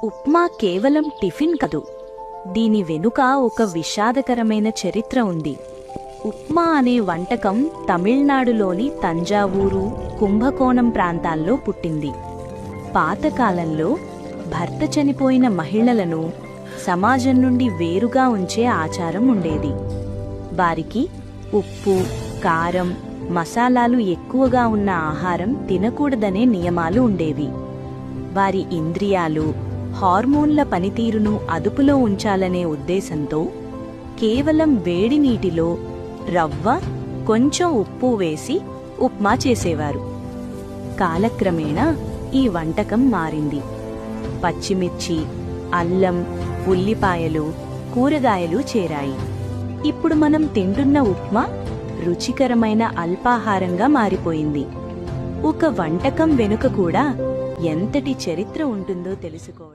ఉప్మా కేవలం టిఫిన్ కాదు. దీని వెనుక ఒక విషాదకరమైన చరిత్ర ఉంది. ఉప్మా అనే వంటకం తమిళనాడులోని తంజావూరు, కుంభకోణం ప్రాంతాల్లో పుట్టింది. పాతకాలంలో భర్త చనిపోయిన మహిళలను సమాజం నుండి వేరుగా ఉంచే ఆచారం ఉండేది. వారికి ఉప్పు, కారం, మసాలాలు ఎక్కువగా ఉన్న ఆహారం తినకూడదనే నియమాలు ఉండేవి. వారి ఇంద్రియాలు, హార్మోన్ల పనితీరును అదుపులో ఉంచాలనే ఉద్దేశంతో కేవలం వేడి నీటిలో రవ్వ, కొంచెం ఉప్పు వేసి ఉప్మా చేసేవారు. కాలక్రమేణా ఈ వంటకం మారింది. పచ్చిమిర్చి, అల్లం, ఉల్లిపాయలు, కూరగాయలు చేరాయి. ఇప్పుడు మనం తింటున్న ఉప్మా రుచికరమైన అల్పాహారంగా మారిపోయింది. ఒక వంటకం వెనుక కూడా ఎంతటి చరిత్ర ఉంటుందో తెలుసుకో.